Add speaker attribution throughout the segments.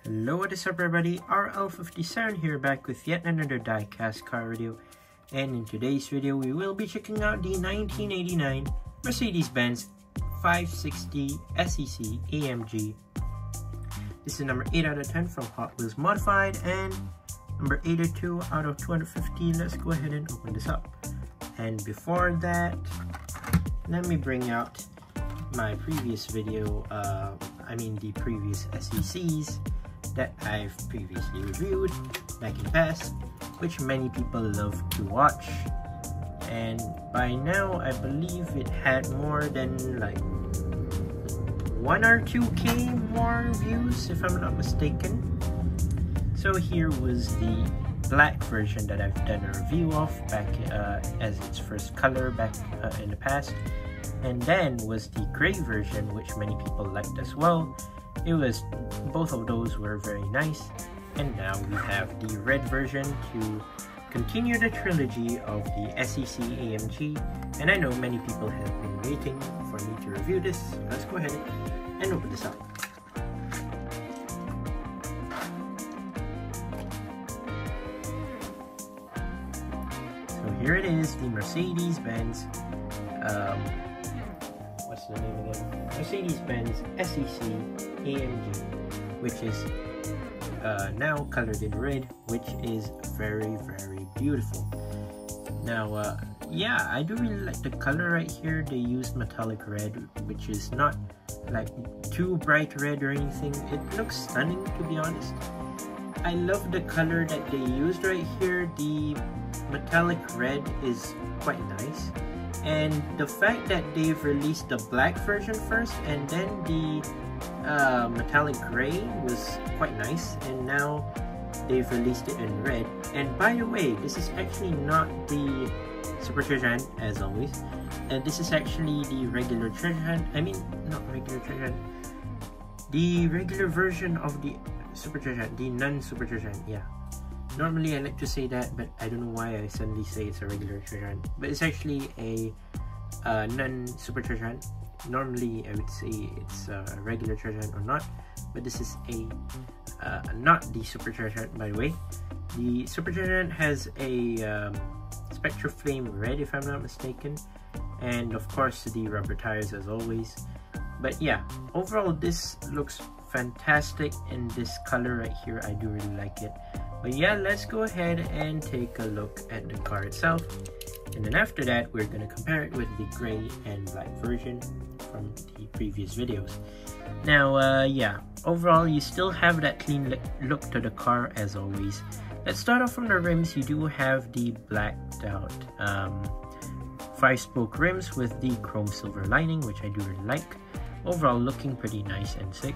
Speaker 1: Hello, what is up everybody, RL57 here, back with yet another diecast car video. And in today's video we will be checking out the 1989 Mercedes-Benz 560 SEC AMG. This is number 8 out of 10 from Hotwheels Modified and number 82 out of 250. Let's go ahead and open this up. And before that, let me bring out my previous video, the previous SECs that I've previously reviewed back in the past, which many people love to watch. And by now I believe it had more than like 1 or 2k more views if I'm not mistaken. So here was the black version that I've done a review of back as its first color back in the past, and then was the gray version, which many people liked as well. Both of those were very nice, and now we have the red version to continue the trilogy of the SEC AMG, and I know many people have been waiting for me to review this, so let's go ahead and open this up. So here it is, the Mercedes-Benz, what's the name again? Mercedes-Benz SEC AMG, which is now colored in red, which is very beautiful. Now yeah, I do really like the color right here. They used metallic red, which is not like too bright red or anything. It looks stunning, to be honest. I love the color that they used right here. The metallic red is quite nice, and the fact that they've released the black version first and then the metallic gray was quite nice, and now they've released it in red. And by the way, this is actually not the Super Treasure Hunt as always, and this is actually the regular Treasure Hunt. Not regular Treasure Hunt, the regular version of the Super Treasure Hunt, the non-Super Treasure Hunt. Yeah, normally I like to say that, but I don't know why I suddenly say it's a regular Treasure Hunt, but it's actually a non-Super Treasure Hunt. Normally I would say it's a regular Treasure Hunt or not, but this is a not the Super Treasure Hunt, by the way. The Super Treasure Hunt has a Spectra Flame red, if I'm not mistaken, and of course the rubber tires as always. But yeah, overall this looks fantastic in this color right here. I do really like it. But yeah, let's go ahead and take a look at the car itself, and then after that we're going to compare it with the gray and black version from the previous videos. Now yeah, overall you still have that clean look to the car as always. Let's start off from the rims. You do have the blacked out 5-spoke rims with the chrome silver lining, which I do really like. Overall looking pretty nice and sick.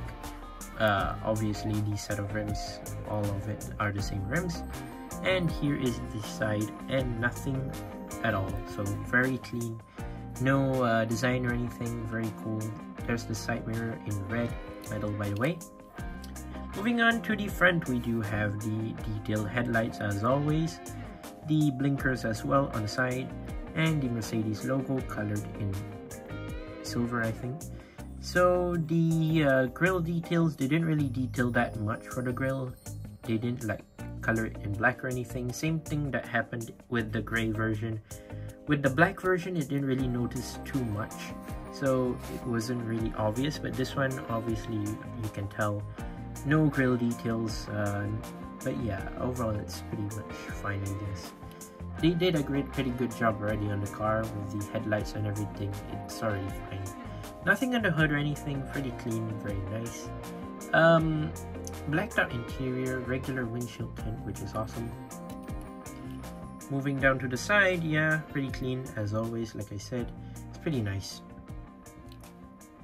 Speaker 1: Obviously these set of rims, all of it are the same rims, and here is the side, and nothing at all, so very clean, no design or anything. Very cool. There's the side mirror in red metal, by the way. Moving on to the front, we do have the detailed headlights as always, the blinkers as well on the side, and the Mercedes logo colored in silver, I think. So the grille details, they didn't really detail that much for the grille. They didn't like color it in black or anything. Same thing that happened with the gray version. With the black version, it didn't really notice too much, so it wasn't really obvious. But this one, obviously you can tell no grille details, but yeah, overall it's pretty much fine, I guess. They did a pretty good job already on the car with the headlights and everything. It's already fine. Nothing on the hood or anything, pretty clean, very nice. Blacked out interior, regular windshield tint, which is awesome. Moving down to the side, yeah, pretty clean as always. Like I said, it's pretty nice.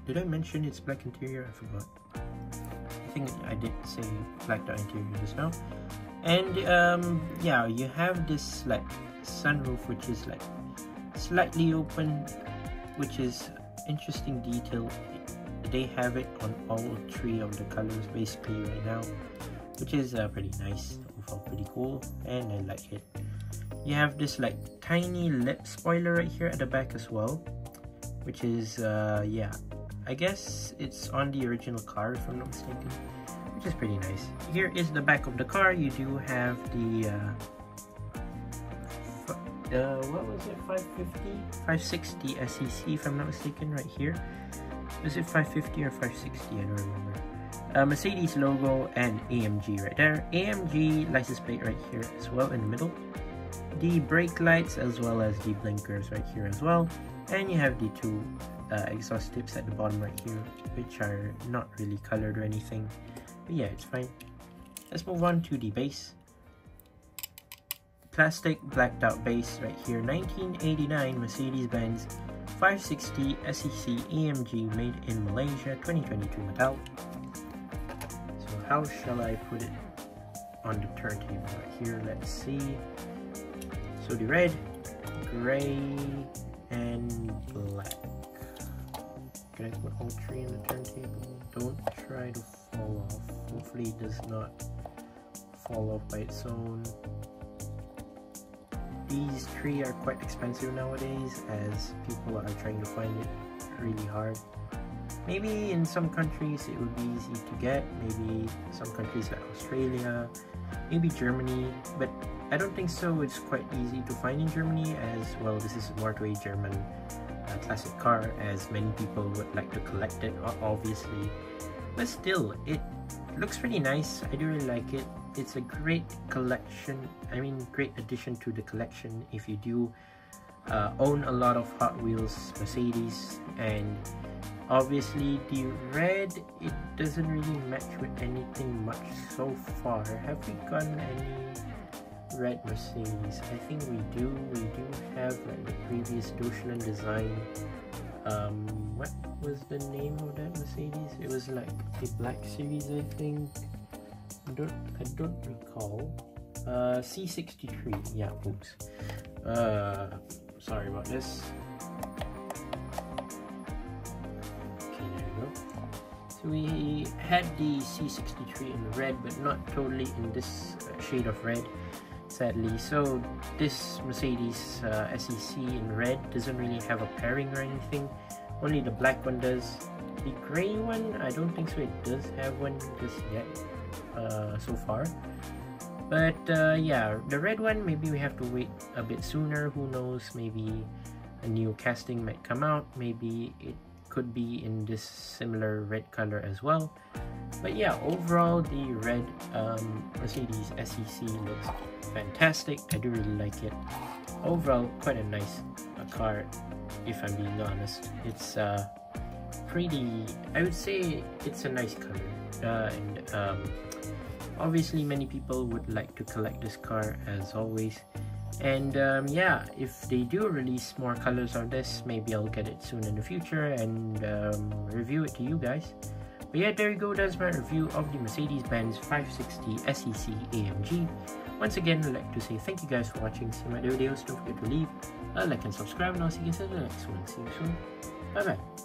Speaker 1: Did I mention it's black interior? I forgot. I think I did say blacked out interior just now. And yeah, you have this like sunroof, which is like slightly open, which is interesting detail. They have it on all 3 of the colors basically right now, which is pretty nice. Overall pretty cool, and I like it. You have this like tiny lip spoiler right here at the back as well, which is yeah, I guess it's on the original car if I'm not mistaken, which which is pretty nice. Here is the back of the car. You do have the what was it, 560 SEC if I'm not mistaken, right here. Was it 550 or 560? I don't remember. Mercedes logo and AMG right there. AMG license plate right here as well in the middle. The brake lights as well as the blinkers right here as well. And you have the two exhaust tips at the bottom right here, which are not really colored or anything. But yeah, it's fine. Let's move on to the base. Plastic blacked out base right here. 1989 Mercedes-Benz 560 SEC AMG made in Malaysia, 2022 model. So how shall I put it on the turntable right here? Let's see. So the red, gray, and black. Can I put all three in the turntable? Don't try to fall off. Hopefully it does not fall off by its own. These three are quite expensive nowadays, as people are trying to find it really hard. Maybe in some countries it would be easy to get, maybe some countries like Australia, maybe Germany, but I don't think so. It's quite easy to find in Germany, as well this is more to a German classic car, as many people would like to collect it, obviously. But still, it looks pretty nice. I do really like it. It's a great collection, great addition to the collection if you do own a lot of Hot Wheels Mercedes. And obviously the red, it doesn't really match with anything much so far. Have we gotten any red Mercedes? I think we do have like the previous Deutschland design. What was the name of that Mercedes? It was like the Black Series, I think. I don't recall. C63. Yeah, oops. Sorry about this. Okay, there we go. So we had the C63 in red, but not totally in this shade of red, sadly. So this Mercedes SEC in red doesn't really have a pairing or anything. Only the black one does. The gray one, I don't think so. It does have one just yet. So far, but yeah, the red one, maybe we have to wait a bit sooner. Who knows, maybe a new casting might come out. Maybe it could be in this similar red color as well. But yeah, overall the red Mercedes SEC looks fantastic. I do really like it. Overall, quite a nice car, if I'm being honest. It's pretty, I would say it's a nice color, and obviously many people would like to collect this car, as always. And yeah, if they do release more colors of this, maybe I'll get it soon in the future and review it to you guys. But yeah, there you go. That's my review of the Mercedes-Benz 560 SEC AMG. Once again, I'd like to say thank you guys for watching. See my other videos. Don't forget to leave a like and subscribe, and I'll see you guys in the next one. See you soon. Bye bye.